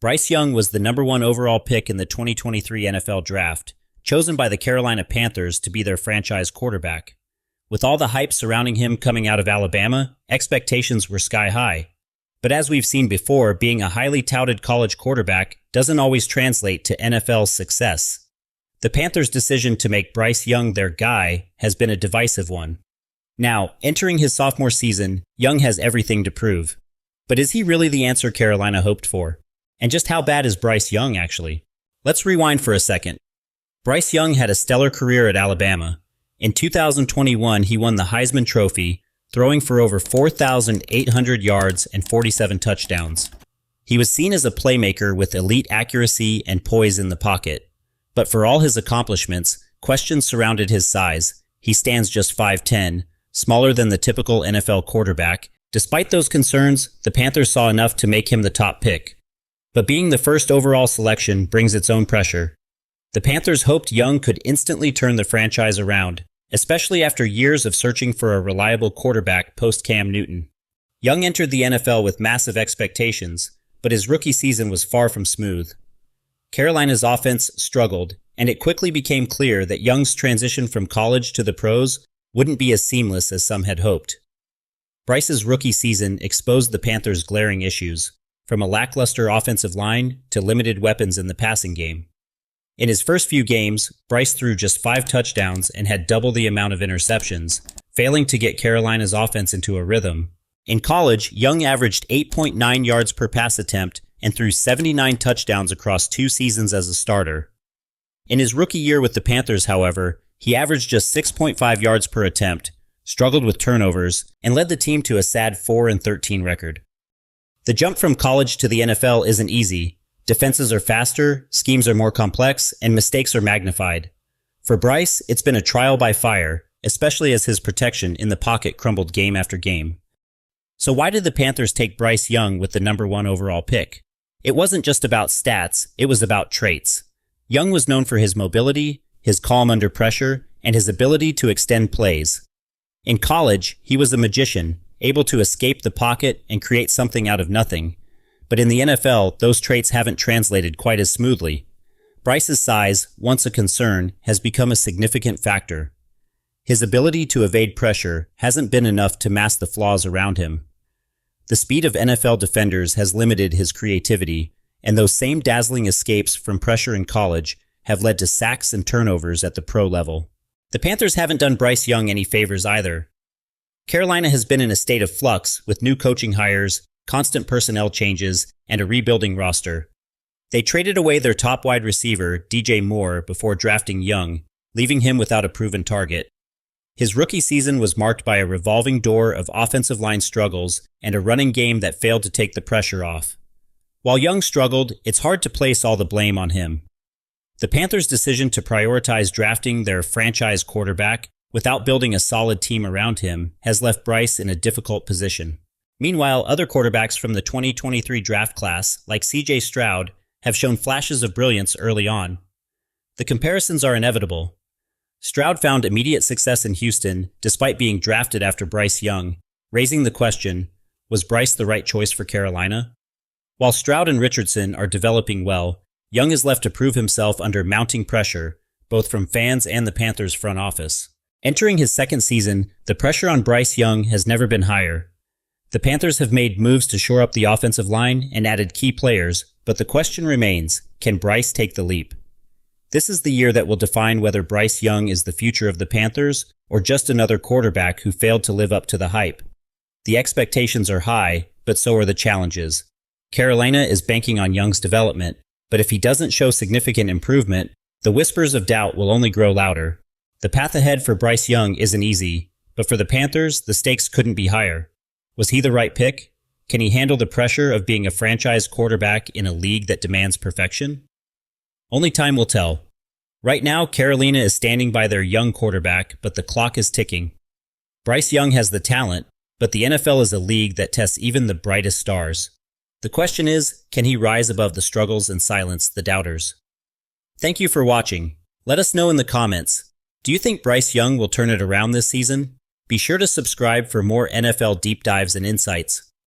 Bryce Young was the number 1 overall pick in the 2023 NFL Draft, chosen by the Carolina Panthers to be their franchise quarterback. With all the hype surrounding him coming out of Alabama, expectations were sky high. But as we've seen before, being a highly touted college quarterback doesn't always translate to NFL success. The Panthers' decision to make Bryce Young their guy has been a divisive one. Now, entering his sophomore season, Young has everything to prove. But is he really the answer Carolina hoped for? And just how bad is Bryce Young, actually? Let's rewind for a second. Bryce Young had a stellar career at Alabama. In 2021, he won the Heisman Trophy, throwing for over 4,800 yards and 47 touchdowns. He was seen as a playmaker with elite accuracy and poise in the pocket. But for all his accomplishments, questions surrounded his size. He stands just 5'10", smaller than the typical NFL quarterback. Despite those concerns, the Panthers saw enough to make him the top pick. But being the first overall selection brings its own pressure. The Panthers hoped Young could instantly turn the franchise around, especially after years of searching for a reliable quarterback post-Cam Newton. Young entered the NFL with massive expectations, but his rookie season was far from smooth. Carolina's offense struggled, and it quickly became clear that Young's transition from college to the pros wouldn't be as seamless as some had hoped. Bryce's rookie season exposed the Panthers' glaring issues, from a lackluster offensive line to limited weapons in the passing game. In his first few games, Bryce threw just 5 touchdowns and had double the amount of interceptions, failing to get Carolina's offense into a rhythm. In college, Young averaged 8.9 yards per pass attempt and threw 79 touchdowns across 2 seasons as a starter. In his rookie year with the Panthers, however, he averaged just 6.5 yards per attempt, struggled with turnovers, and led the team to a sad 4-13 record. The jump from college to the NFL isn't easy. Defenses are faster, schemes are more complex, and mistakes are magnified. For Bryce, it's been a trial by fire, especially as his protection in the pocket crumbled game after game. So why did the Panthers take Bryce Young with the number 1 overall pick? It wasn't just about stats, it was about traits. Young was known for his mobility, his calm under pressure, and his ability to extend plays. In college, he was a magician, able to escape the pocket and create something out of nothing. But in the NFL, those traits haven't translated quite as smoothly. Bryce's size, once a concern, has become a significant factor. His ability to evade pressure hasn't been enough to mask the flaws around him. The speed of NFL defenders has limited his creativity, and those same dazzling escapes from pressure in college have led to sacks and turnovers at the pro level. The Panthers haven't done Bryce Young any favors either. Carolina has been in a state of flux with new coaching hires, constant personnel changes, and a rebuilding roster. They traded away their top wide receiver, DJ Moore, before drafting Young, leaving him without a proven target. His rookie season was marked by a revolving door of offensive line struggles and a running game that failed to take the pressure off. While Young struggled, it's hard to place all the blame on him. The Panthers' decision to prioritize drafting their franchise quarterback without building a solid team around him has left Bryce in a difficult position. Meanwhile, other quarterbacks from the 2023 draft class, like C.J. Stroud, have shown flashes of brilliance early on. The comparisons are inevitable. Stroud found immediate success in Houston despite being drafted after Bryce Young, raising the question, was Bryce the right choice for Carolina? While Stroud and Richardson are developing well, Young is left to prove himself under mounting pressure, both from fans and the Panthers front office. Entering his second season, the pressure on Bryce Young has never been higher. The Panthers have made moves to shore up the offensive line and added key players, but the question remains, can Bryce take the leap? This is the year that will define whether Bryce Young is the future of the Panthers or just another quarterback who failed to live up to the hype. The expectations are high, but so are the challenges. Carolina is banking on Young's development, but if he doesn't show significant improvement, the whispers of doubt will only grow louder. The path ahead for Bryce Young isn't easy, but for the Panthers, the stakes couldn't be higher. Was he the right pick? Can he handle the pressure of being a franchise quarterback in a league that demands perfection? Only time will tell. Right now, Carolina is standing by their young quarterback, but the clock is ticking. Bryce Young has the talent, but the NFL is a league that tests even the brightest stars. The question is, can he rise above the struggles and silence the doubters? Thank you for watching. Let us know in the comments. Do you think Bryce Young will turn it around this season? Be sure to subscribe for more NFL deep dives and insights.